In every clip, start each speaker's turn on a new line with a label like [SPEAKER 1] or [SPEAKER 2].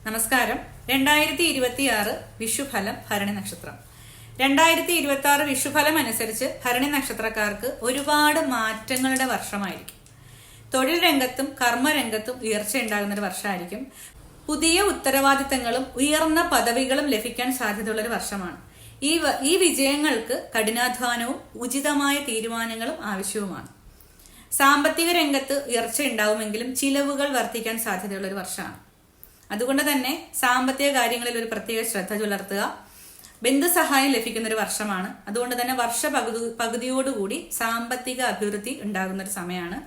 [SPEAKER 1] നമസ്കാരം. 2026 വിഷുഫലം ഭരണി നക്ഷത്രം. 2026 വിഷുഫലം അനുസരിച്ച് ഭരണി നക്ഷത്രക്കാർക്ക് ഒരുപാട് മാറ്റങ്ങളുടെ വർഷമായിരിക്കും. തൊഴിൽ രംഗത്തും കർമ്മരംഗത്തും ഉയർച്ച ഉണ്ടാകുന്ന ഒരു വർഷമായിരിക്കും. പുതിയ ഉത്തരവാദിത്തങ്ങളും ഉയർന്ന പദവികളും ലഭിക്കാൻ സാധ്യതയുള്ള ഒരു വർഷമാണ്. ഈ വിജയങ്ങൾക്ക് കഠിനാധ്വാനവും ഉചിതമായ തീരുമാനങ്ങളും ആവശ്യവുമാണ്. സാമ്പത്തിക രംഗത്ത് ഉയർച്ച ഉണ്ടാവുമെങ്കിലും ചിലവുകൾ വർദ്ധിക്കാൻ സാധ്യതയുള്ള ഒരു വർഷമാണ്. അതുകൊണ്ട് തന്നെ സാമ്പത്തിക കാര്യങ്ങളിൽ ഒരു പ്രത്യേക ശ്രദ്ധ പുലർത്തുക. ബന്ധുസഹായം ലഭിക്കുന്ന ഒരു വർഷമാണ്. അതുകൊണ്ട് തന്നെ പകുതിയോടുകൂടി സാമ്പത്തിക അഭിവൃദ്ധി ഉണ്ടാകുന്ന ഒരു സമയമാണ്.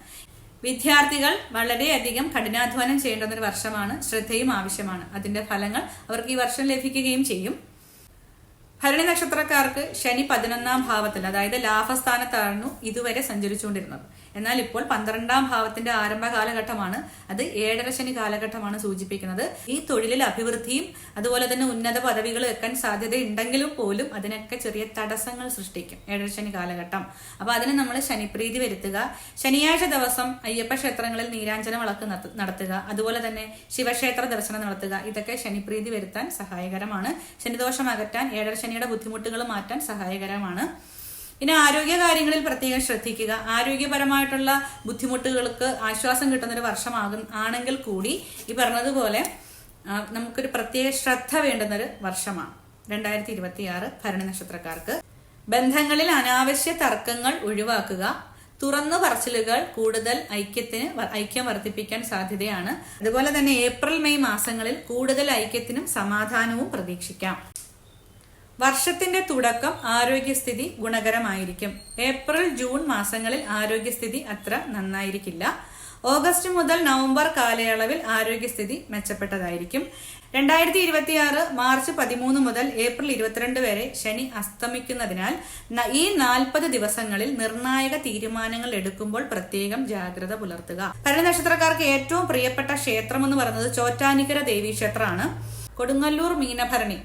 [SPEAKER 1] വിദ്യാർത്ഥികൾ വളരെയധികം കഠിനാധ്വാനം ചെയ്യേണ്ടുന്ന ഒരു വർഷമാണ്. ശ്രദ്ധയും ആവശ്യമാണ്. അതിന്റെ ഫലങ്ങൾ അവർക്ക് ഈ വർഷം ലഭിക്കുകയും ചെയ്യും. ഭരണി നക്ഷത്രക്കാർക്ക് ശനി 11ാം ഭാവത്തിൽ, അതായത് ലാഭസ്ഥാനത്തായിരുന്നു ഇതുവരെ സഞ്ചരിച്ചുകൊണ്ടിരുന്നത്. എന്നാൽ ഇപ്പോൾ 12ാം ഭാവത്തിന്റെ ആരംഭ കാലഘട്ടമാണ്. അത് 7.5 ശനി കാലഘട്ടമാണ് സൂചിപ്പിക്കുന്നത്. ഈ തൊഴിലിൽ അഭിവൃദ്ധിയും അതുപോലെ തന്നെ ഉന്നത പദവികൾ വെക്കാൻ സാധ്യതയുണ്ടെങ്കിലും പോലും അതിനൊക്കെ ചെറിയ തടസ്സങ്ങൾ സൃഷ്ടിക്കും 7.5 ശനി കാലഘട്ടം. അപ്പൊ അതിന് നമ്മൾ ശനിപ്രീതി വരുത്തുക. ശനിയാഴ്ച ദിവസം അയ്യപ്പ ക്ഷേത്രങ്ങളിൽ നീരാഞ്ജന വിളക്ക് നടത്തുക. അതുപോലെ തന്നെ ശിവക്ഷേത്ര ദർശനം നടത്തുക. ഇതൊക്കെ ശനിപ്രീതി വരുത്താൻ സഹായകരമാണ്. ശനിദോഷം അകറ്റാൻ, 7.5 ശനിയുടെ ബുദ്ധിമുട്ടുകൾ മാറ്റാൻ സഹായകരമാണ്. ഇനി ആരോഗ്യ കാര്യങ്ങളിൽ പ്രത്യേകം ശ്രദ്ധിക്കുക. ആരോഗ്യപരമായിട്ടുള്ള ബുദ്ധിമുട്ടുകൾക്ക് ആശ്വാസം കിട്ടുന്ന ഒരു ആണെങ്കിൽ കൂടി ഈ പറഞ്ഞതുപോലെ നമുക്കൊരു പ്രത്യേക ശ്രദ്ധ വേണ്ടുന്നൊരു വർഷമാണ് 2026 ഭരണി നക്ഷത്രക്കാർക്ക്. ബന്ധങ്ങളിൽ അനാവശ്യ തർക്കങ്ങൾ ഒഴിവാക്കുക. തുറന്നു പറച്ചിലുകൾ കൂടുതൽ ഐക്യം വർദ്ധിപ്പിക്കാൻ സാധ്യതയാണ്. അതുപോലെ തന്നെ ഏപ്രിൽ മെയ് മാസങ്ങളിൽ കൂടുതൽ ഐക്യത്തിനും സമാധാനവും പ്രതീക്ഷിക്കാം. വർഷത്തിന്റെ തുടക്കം ആരോഗ്യസ്ഥിതി ഗുണകരമായിരിക്കും. ഏപ്രിൽ ജൂൺ മാസങ്ങളിൽ ആരോഗ്യസ്ഥിതി അത്ര നന്നായിരിക്കില്ല. ഓഗസ്റ്റ് മുതൽ നവംബർ കാലയളവിൽ ആരോഗ്യസ്ഥിതി മെച്ചപ്പെട്ടതായിരിക്കും. 2026 മാർച്ച് 13 മുതൽ ഏപ്രിൽ 22 വരെ ശനി അസ്തമിക്കുന്നതിനാൽ ഈ 40 ദിവസങ്ങളിൽ നിർണായക തീരുമാനങ്ങൾ എടുക്കുമ്പോൾ പ്രത്യേകം ജാഗ്രത പുലർത്തുക. ഭരണി നക്ഷത്രക്കാർക്ക് ഏറ്റവും പ്രിയപ്പെട്ട ക്ഷേത്രം എന്ന് പറയുന്നത് ചോറ്റാനിക്കര ദേവീക്ഷേത്രമാണ്. കൊടുങ്ങല്ലൂർ മീനഭരണി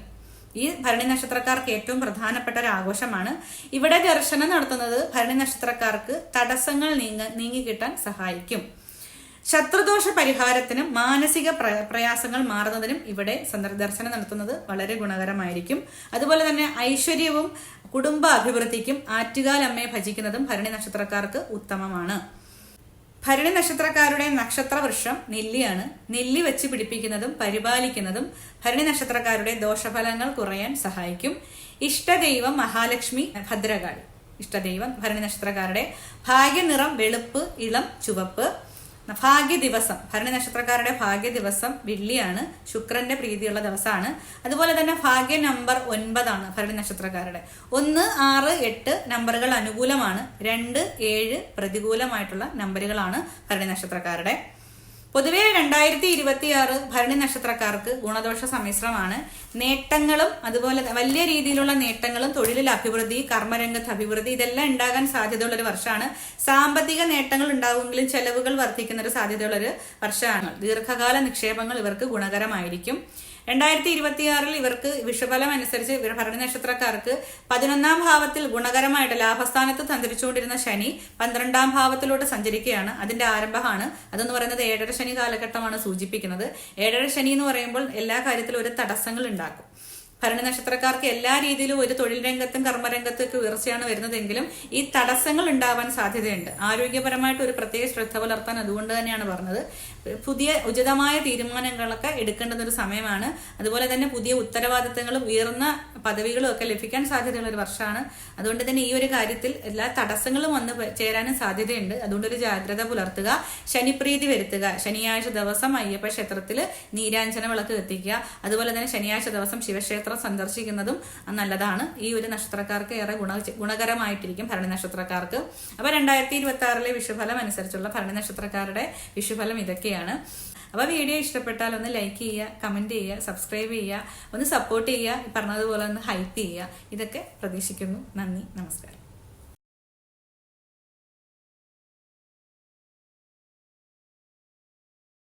[SPEAKER 1] ഈ ഭരണി നക്ഷത്രക്കാർക്ക് ഏറ്റവും പ്രധാനപ്പെട്ട ഒരു ആഘോഷമാണ്. ഇവിടെ ദർശനം നടത്തുന്നത് ഭരണി നക്ഷത്രക്കാർക്ക് തടസ്സങ്ങൾ നീങ്ങിക്കിട്ടാൻ സഹായിക്കും. ശത്രുദോഷ പരിഹാരത്തിനും മാനസിക പ്രയാസങ്ങൾ മാറുന്നതിനും ഇവിടെ ദർശനം നടത്തുന്നത് വളരെ ഗുണകരമായിരിക്കും. അതുപോലെ തന്നെ ഐശ്വര്യവും കുടുംബ അഭിവൃദ്ധിക്കും ആറ്റുകാലമ്മയെ ഭജിക്കുന്നതും ഭരണി നക്ഷത്രക്കാർക്ക് ഉത്തമമാണ്. ഭരണി നക്ഷത്രക്കാരുടെ നക്ഷത്രവൃക്ഷം നെല്ലിയാണ്. നെല്ലി വെച്ച് പിടിപ്പിക്കുന്നതും പരിപാലിക്കുന്നതും ഭരണി നക്ഷത്രക്കാരുടെ ദോഷഫലങ്ങൾ കുറയാൻ സഹായിക്കും. ഇഷ്ടദൈവം മഹാലക്ഷ്മി ഭദ്രകാളി. ഇഷ്ടദൈവം ഭരണി നക്ഷത്രക്കാരുടെ ഭാഗ്യനിറം വെളുപ്പ്, ഇളം ചുവപ്പ്. ഭാഗ്യ ദിവസം ഭരണി നക്ഷത്രക്കാരുടെ ഭാഗ്യ ദിവസം വെള്ളിയാണ്. ശുക്രന്റെ പ്രീതിയുള്ള ദിവസമാണ്. അതുപോലെ തന്നെ ഭാഗ്യ നമ്പർ 9 ഭരണി നക്ഷത്രക്കാരുടെ. 1, 6, 8 നമ്പറുകൾ അനുകൂലമാണ്. 2, 7 പ്രതികൂലമായിട്ടുള്ള നമ്പറുകളാണ് ഭരണി നക്ഷത്രക്കാരുടെ. പൊതുവെ 2026 ഭരണി നക്ഷത്രക്കാർക്ക് ഗുണദോഷ സമ്മിശ്രമാണ്. നേട്ടങ്ങളും അതുപോലെ വലിയ രീതിയിലുള്ള നേട്ടങ്ങളും തൊഴിലിൽ അഭിവൃദ്ധി, കർമ്മരംഗത്ത് അഭിവൃദ്ധി ഇതെല്ലാം ഉണ്ടാകാൻ സാധ്യതയുള്ള ഒരു വർഷമാണ്. സാമ്പത്തിക നേട്ടങ്ങൾ ഉണ്ടാകുമെങ്കിലും ചെലവുകൾ വർദ്ധിക്കുന്ന ഒരു സാധ്യതയുള്ള ഒരു വർഷമാണ്. ദീർഘകാല നിക്ഷേപങ്ങൾ ഇവർക്ക് ഗുണകരമായിരിക്കും. 2026 ഇവർക്ക് വിഷുഫലം അനുസരിച്ച് ഭരണി നക്ഷത്രക്കാർക്ക് 11ാം ഭാവത്തിൽ ഗുണകരമായിട്ട് ലാഭസ്ഥാനത്ത് സഞ്ചരിച്ചുകൊണ്ടിരുന്ന ശനി 12ാം ഭാവത്തിലോട്ട് സഞ്ചരിക്കുകയാണ്. അതിന്റെ ആരംഭമാണ്. അതെന്ന് പറയുന്നത് 7.5 ശനി കാലഘട്ടമാണ് സൂചിപ്പിക്കുന്നത്. 7.5 ശനി എന്ന് പറയുമ്പോൾ എല്ലാ കാര്യത്തിലും ഒരു തടസ്സങ്ങൾ ഉണ്ടാക്കും. ഭരണി നക്ഷത്രക്കാർക്ക് എല്ലാ രീതിയിലും ഒരു തൊഴിൽ രംഗത്തും കർമ്മരംഗത്തും ഒക്കെ ഉയർച്ചയാണ് വരുന്നതെങ്കിലും ഈ തടസ്സങ്ങൾ ഉണ്ടാവാൻ സാധ്യതയുണ്ട്. ആരോഗ്യപരമായിട്ട് ഒരു പ്രത്യേക ശ്രദ്ധ പുലർത്താൻ അതുകൊണ്ട് തന്നെയാണ് പറഞ്ഞത്. പുതിയ ഉചിതമായ തീരുമാനങ്ങളൊക്കെ എടുക്കേണ്ടുന്ന ഒരു സമയമാണ്. അതുപോലെ തന്നെ പുതിയ ഉത്തരവാദിത്തങ്ങളും ഉയർന്ന പദവികളും ഒക്കെ ലഭിക്കാൻ സാധ്യതയുള്ള ഒരു വർഷമാണ്. അതുകൊണ്ട് തന്നെ ഈ ഒരു കാര്യത്തിൽ എല്ലാ തടസ്സങ്ങളും വന്ന് ചേരാനും സാധ്യതയുണ്ട്. അതുകൊണ്ട് ഒരു ജാഗ്രത പുലർത്തുക. ശനിപ്രീതി വരുത്തുക. ശനിയാഴ്ച ദിവസം അയ്യപ്പ ക്ഷേത്രത്തിൽ നീരാഞ്ജന വിളക്ക് കത്തിക്കുക. അതുപോലെ തന്നെ ശനിയാഴ്ച ദിവസം ശിവക്ഷേത്രം സന്ദർശിക്കുന്നതും നല്ലതാണ്. ഈ ഒരു നക്ഷത്രക്കാർക്ക് ഏറെ ഗുണകരമായിട്ടിരിക്കും ഭരണി നക്ഷത്രക്കാർക്ക്. അപ്പൊ 2026 വിഷുഫലം അനുസരിച്ചുള്ള ഭരണി നക്ഷത്രക്കാരുടെ വിഷുഫലം ഇതൊക്കെയാണ്. അപ്പൊ വീഡിയോ ഇഷ്ടപ്പെട്ടാൽ ഒന്ന് ലൈക്ക് ചെയ്യുക, കമന്റ് ചെയ്യുക, സബ്സ്ക്രൈബ് ചെയ്യുക, ഒന്ന് സപ്പോർട്ട് ചെയ്യുക, പറഞ്ഞതുപോലെ ഒന്ന് ഹൈപ്പ് ചെയ്യുക. ഇതൊക്കെ പ്രതീക്ഷിക്കുന്നു. നന്ദി, നമസ്കാരം.